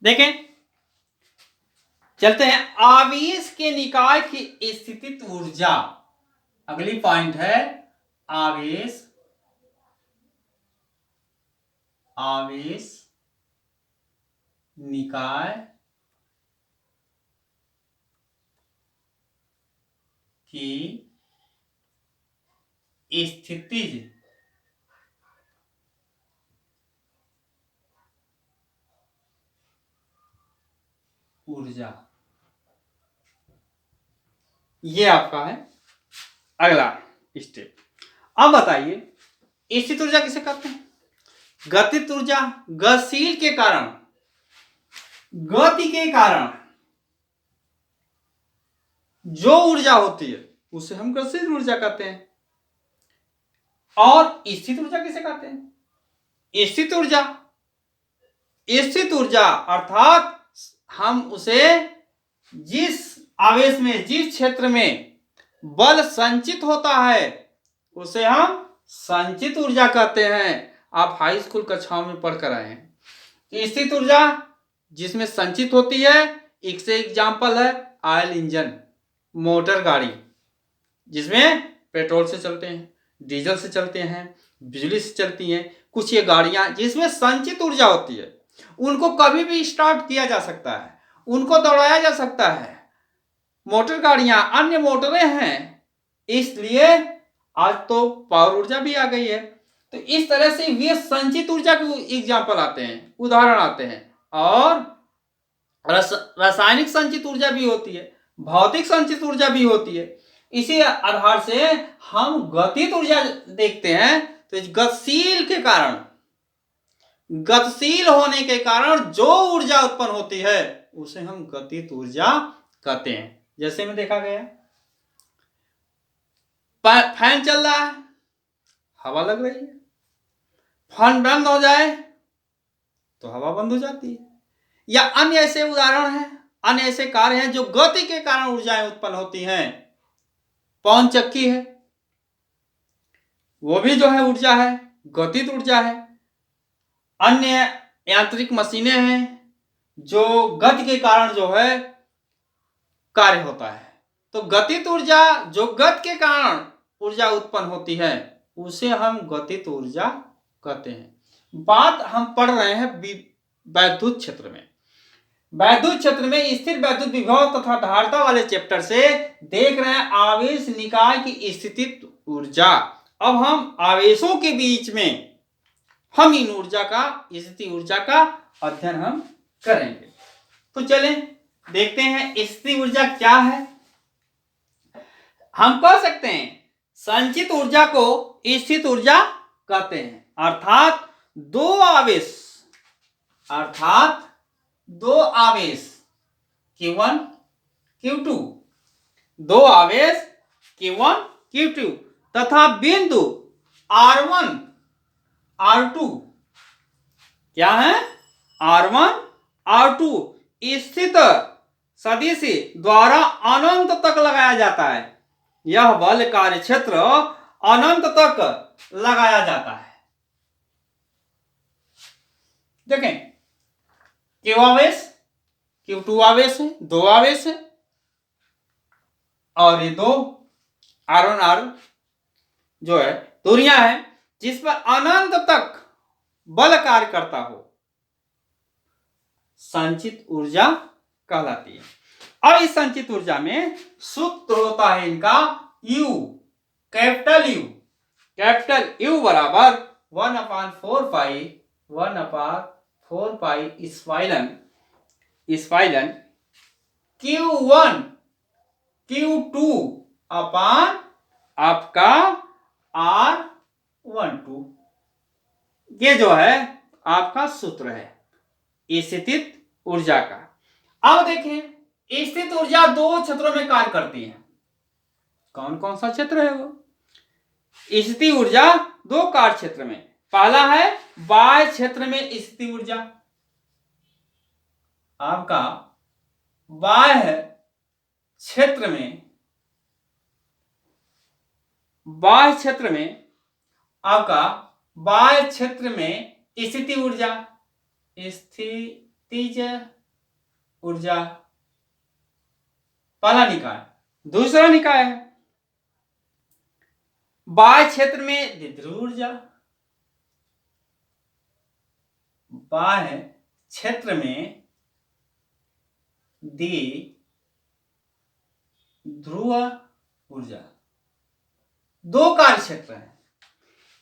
देखें, चलते हैं आवेश के निकाय की स्थितिज ऊर्जा। अगली पॉइंट है आवेश निकाय की स्थितिज ऊर्जा, ये आपका है अगला स्टेप। अब बताइए स्थित ऊर्जा किसे कहते हैं? गतिज ऊर्जा, गतिशील के कारण, गति के कारण जो ऊर्जा होती है उसे हम गतिशील ऊर्जा कहते हैं। और स्थित ऊर्जा किसे कहते हैं? स्थित ऊर्जा अर्थात हम उसे जिस आवेश में, जिस क्षेत्र में बल संचित होता है उसे हम संचित ऊर्जा कहते हैं। आप हाई स्कूल कक्षाओं में पढ़कर आए हैं। स्थित ऊर्जा जिसमें संचित होती है, एक से एग्जाम्पल है ऑयल इंजन, मोटर गाड़ी, जिसमें पेट्रोल से चलते हैं, डीजल से चलते हैं, बिजली से चलती हैं। कुछ ये गाड़ियां जिसमें संचित ऊर्जा होती है, उनको कभी भी स्टार्ट किया जा सकता है, उनको दौड़ाया जा सकता है। मोटर गाड़ियां अन्य मोटरें हैं, इसलिए आज तो पावर ऊर्जा भी आ गई है। तो इस तरह से वे संचित ऊर्जा के एग्जाम्पल आते हैं, उदाहरण आते हैं। और रासायनिक संचित ऊर्जा भी होती है, भौतिक संचित ऊर्जा भी होती है। इसी आधार से हम गतिज ऊर्जा देखते हैं। तो गतिशील के कारण, गतिशील होने के कारण जो ऊर्जा उत्पन्न होती है उसे हम गतिज ऊर्जा कहते हैं। जैसे में देखा गया, फैन चल रहा है, हवा लग रही है, फैन बंद हो जाए तो हवा बंद हो जाती है। या अन्य ऐसे उदाहरण हैं, अन्य ऐसे कार्य हैं जो गति के कारण ऊर्जाएं उत्पन्न होती हैं। पवन चक्की है, वो भी जो है ऊर्जा है, गतिज ऊर्जा है। अन्य यांत्रिक मशीनें हैं जो गति के कारण जो है कार्य होता है। तो गतिज ऊर्जा जो गति के कारण ऊर्जा उत्पन्न होती है उसे हम गतिज ऊर्जा कहते हैं। बात हम पढ़ रहे हैं वैद्युत क्षेत्र में। वैद्युत क्षेत्र में स्थिर वैद्युत विभव तथा धारिता वाले चैप्टर से देख रहे हैं आवेश निकाय की स्थितिज ऊर्जा। अब हम आवेशों के बीच में हम इन ऊर्जा का, स्थितिज ऊर्जा का अध्ययन हम करेंगे। तो चलें देखते हैं स्थितिज ऊर्जा क्या है। हम कह सकते हैं संचित ऊर्जा को स्थित ऊर्जा कहते हैं। अर्थात दो आवेश Q1 Q2, दो आवेश Q1 Q2 तथा बिंदु R1 R2 क्या है? R1 R2 स्थित सदिश द्वारा अनंत तक लगाया जाता है। यह बल कार्य क्षेत्र अनंत तक लगाया जाता है। देखें, Q आवेश, Q2 आवेश है, दो आवेश है, और ये दो R1 R जो है दूरियां हैं जिस पर अनंत तक बल कार्य करता हो, संचित ऊर्जा कहलाती है। और इस संचित ऊर्जा में सूत्र होता है इनका U, कैपिटल U बराबर 1/4 इस्पाइलन Q1 Q2 अपान आपका R12। ये जो है आपका सूत्र है स्थितिज ऊर्जा का। अब देखें स्थित ऊर्जा दो क्षेत्रों में कार्य करती है। कौन कौन सा क्षेत्र है वो? स्थितिज ऊर्जा दो कार्य क्षेत्र में। पहला है बाह्य क्षेत्र में स्थितिज ऊर्जा। आपका बाह्य क्षेत्र में स्थितिज ऊर्जा, स्थितिज स्थितिज ऊर्जा पहला निकाय। दूसरा निकाय है बाह्य क्षेत्र में द्विध्रुव ऊर्जा। बाह्य क्षेत्र में द्विध्रुव ऊर्जा। दो कार्य क्षेत्र हैं।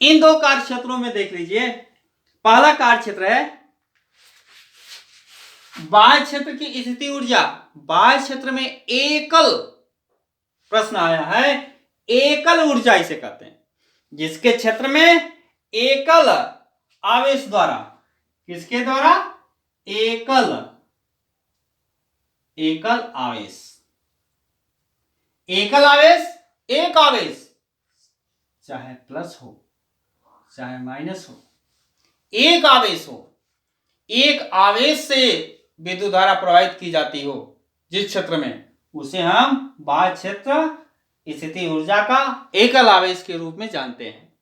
इन दो कार्य क्षेत्रों में देख लीजिए, पहला कार्य क्षेत्र है बाह्य क्षेत्र की स्थिति ऊर्जा। बाह्य क्षेत्र में एकल, प्रश्न आया है, एकल ऊर्जा इसे कहते हैं, जिसके क्षेत्र में एकल आवेश द्वारा, किसके द्वारा? एकल आवेश। एकल आवेश, एक आवेश, चाहे प्लस हो चाहे माइनस हो, एक आवेश हो, एक आवेश से विद्युत धारा प्रवाहित की जाती हो जिस क्षेत्र में, उसे हम बाह्य क्षेत्र स्थिति ऊर्जा का एकल आवेश के रूप में जानते हैं।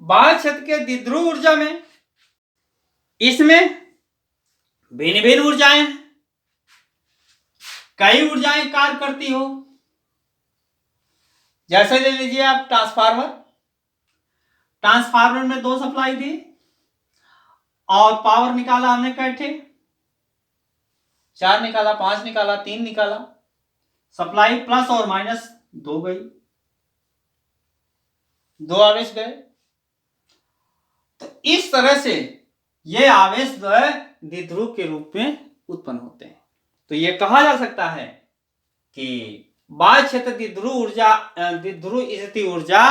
बाह्य क्षेत्र के द्विध्रुव ऊर्जा में, इसमें भिन्न भिन्न ऊर्जाएं हैं, कई ऊर्जाएं कार्य करती हो। जैसे ले लीजिए आप ट्रांसफार्मर। ट्रांसफार्मर में 2 सप्लाई दी और पावर निकाला हमने कैसे? 4 निकाला, 5 निकाला, 3 निकाला, सप्लाई प्लस और माइनस 2 गई, 2 आवेश गए। तो इस तरह से ये आवेश जो है द्विध्रुव के रूप में उत्पन्न होते हैं। तो ये कहा जा सकता है कि बाह्य क्षेत्र द्विध्रुव स्थिति ऊर्जा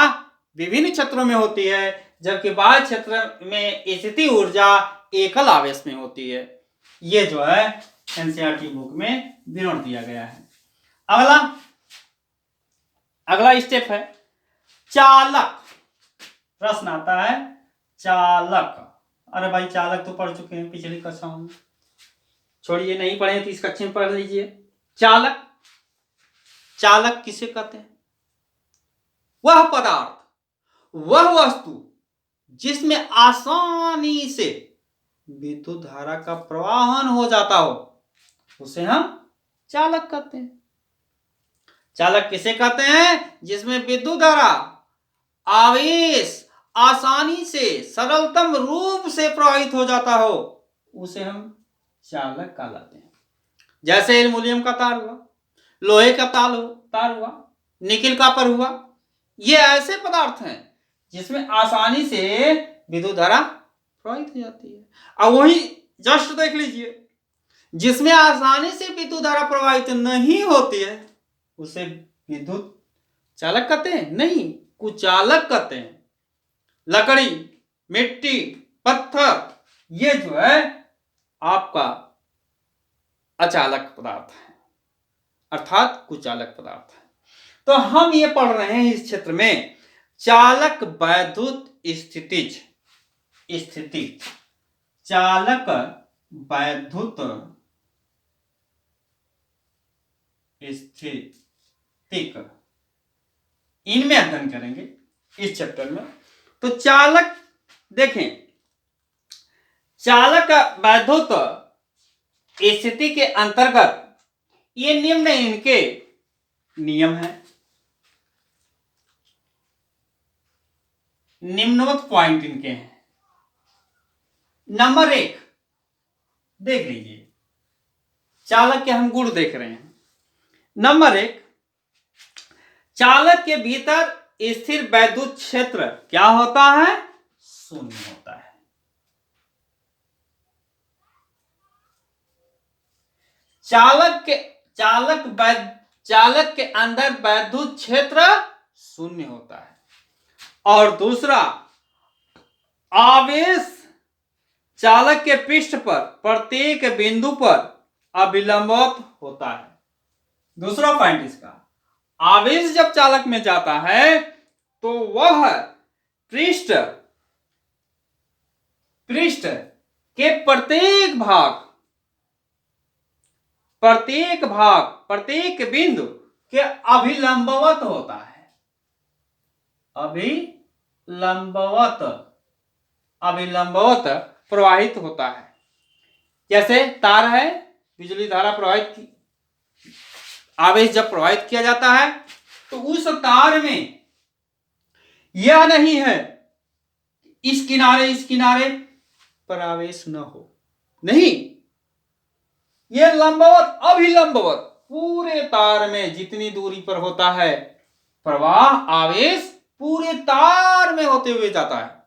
विभिन्न क्षेत्रों में होती है, जबकि बाह्य क्षेत्र में स्थिति ऊर्जा एकल आवेश में होती है। ये जो है एनसीईआरटी बुक में विवरण दिया गया है। अगला स्टेप है चालक। प्रश्न आता है चालक। अरे भाई, चालक तो पढ़ चुके हैं पिछली कक्षाओं में, छोड़िए, नहीं पढ़े तो इस कक्षा में पढ़ लीजिए। चालक किसे कहते हैं? वह पदार्थ, वह वस्तु जिसमें आसानी से विद्युत धारा का प्रवाहन हो जाता हो, उसे हम चालक कहते हैं। चालक किसे कहते हैं? जिसमें विद्युत धारा, आवेश आसानी से, सरलतम रूप से प्रवाहित हो जाता हो, उसे हम चालक कहलाते हैं। जैसे एल्युमिनियम का तार हुआ, लोहे का तार हुआ, निकिल कॉपर हुआ। ये ऐसे पदार्थ हैं जिसमें आसानी से विद्युत धारा प्रवाहित हो जाती है। अब वही जस्ट देख लीजिए, जिसमें आसानी से विद्युत धारा प्रवाहित नहीं होती है, उसे विद्युत चालक कहते हैं? नहीं, कुचालक कहते हैं। लकड़ी, मिट्टी, पत्थर, ये जो है आपका अचालक पदार्थ है, अर्थात कुचालक पदार्थ है। तो हम ये पढ़ रहे हैं इस क्षेत्र में चालक वैद्युत स्थितिज, चालक वैद्युत स्थितिक, इनमें अध्ययन करेंगे इस चैप्टर में। तो चालक देखें, चालक वैद्युत स्थिति के अंतर्गत ये निम्न इनके नियम हैं, निम्नवत पॉइंट इनके हैं। नंबर 1 देख लीजिए, चालक के हम गुण देख रहे हैं। नंबर 1, चालक के भीतर स्थिर वैद्युत क्षेत्र क्या होता है? शून्य होता है। चालक के अंदर वैद्युत क्षेत्र शून्य होता है। और दूसरा, आवेश चालक के पृष्ठ पर प्रत्येक बिंदु पर अभिलंबवत होता है। दूसरा पॉइंट इसका, आवेश जब चालक में जाता है तो वह पृष्ठ के प्रत्येक बिंदु के अभिलंबवत होता है। अभिलंबवत प्रवाहित होता है। जैसे तार है, बिजली धारा आवेश जब प्रवाहित किया जाता है तो उस तार में यह नहीं है इस किनारे पर आवेश न हो, नहीं, यह लंबवत अभिलंबवत पूरे तार में जितनी दूरी पर होता है प्रवाह आवेश पूरे तार में होते हुए जाता है।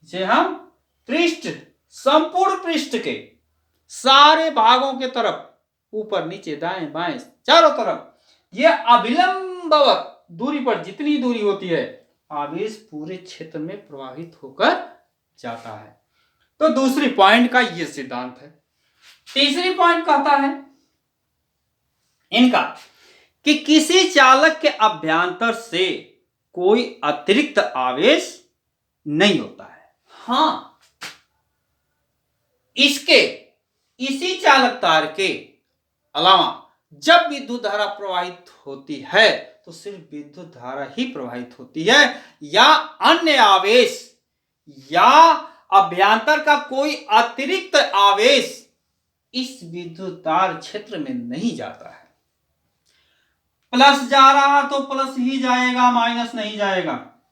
इसे हम संपूर्ण पृष्ठ के सारे भागों के तरफ, ऊपर नीचे दाएं बाएं चारों तरफ यह अभिलंबवत दूरी पर जितनी दूरी होती है आवेश पूरे क्षेत्र में प्रवाहित होकर जाता है। तो दूसरी पॉइंट का यह सिद्धांत है। तीसरी पॉइंट कहता है इनका कि किसी चालक के अभ्यंतर से कोई अतिरिक्त आवेश नहीं होता है। हां, इसी चालक तार के अलावा जब विद्युत धारा प्रवाहित होती है तो सिर्फ विद्युत धारा ही प्रवाहित होती है, या अन्य आवेश या अभ्यंतर का कोई अतिरिक्त आवेश इस विद्युत तार क्षेत्र में नहीं जाता है। प्लस जा रहा तो प्लस ही जाएगा, माइनस नहीं जाएगा,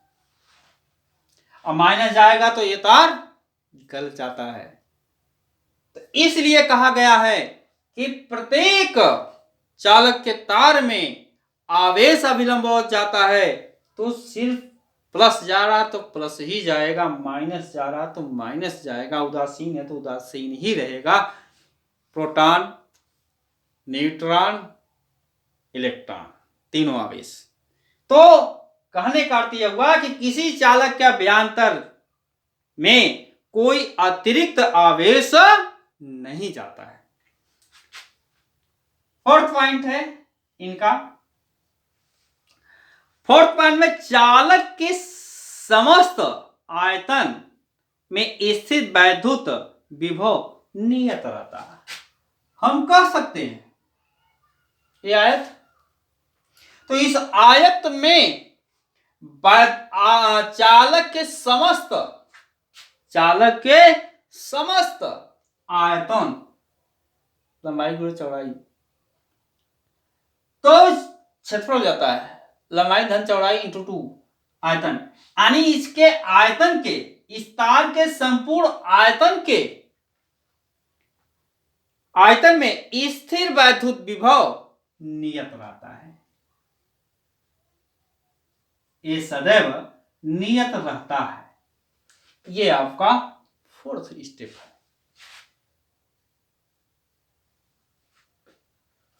और माइनस जाएगा तो ये तार निकल जाता है। तो इसलिए कहा गया है कि प्रत्येक चालक के तार में आवेश अभिलंबवत जाता है तो सिर्फ प्लस जा रहा तो प्लस ही जाएगा, माइनस जा रहा तो माइनस जाएगा, उदासीन है तो उदासीन ही रहेगा। प्रोटॉन, न्यूट्रॉन, इलेक्ट्रॉन, तीनों आवेश। तो कहने का अर्थ यह हुआ कि किसी चालक के अभ्यंतर में कोई अतिरिक्त आवेश नहीं जाता है। फोर्थ पॉइंट है इनका, फोर्थ पॉइंट में चालक के समस्त आयतन में स्थित वैद्युत विभव नियत रहता है। हम कह सकते हैं ये आयत, तो इस आयत में चालक के समस्त आयतन, लंबाई गुणा चौड़ाई, तो क्षेत्रफल जाता है लंबाई धन चौड़ाई इंटू 2 आयतन, यानी इसके आयतन के, इस तार के संपूर्ण आयतन में स्थिर वैद्युत विभव नियत रहता है। ये सदैव नियत रहता है। ये आपका फोर्थ स्टेप है।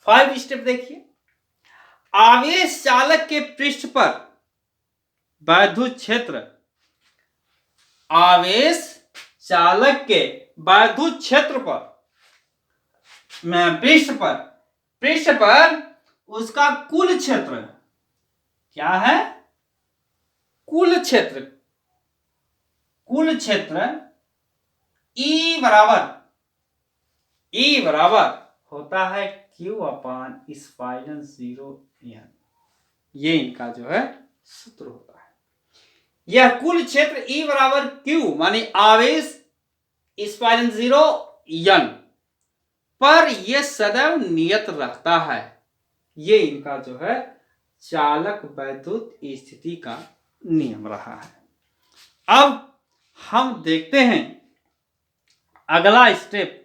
5 स्टेप देखिए। आवेश चालक के पृष्ठ पर वैद्युत क्षेत्र, आवेश चालक के वैद्युत क्षेत्र पर पृष्ठ पर उसका कुल क्षेत्र क्या है? कुल क्षेत्र E बराबर होता है Q/0N। ये इनका जो है सूत्र होता है। यह कुल क्षेत्र E बराबर Q माने आवेश E/0N पर यह सदैव नियत रहता है। ये इनका जो है चालक वैद्युत स्थिति का नियम रहा है। अब हम देखते हैं अगला स्टेप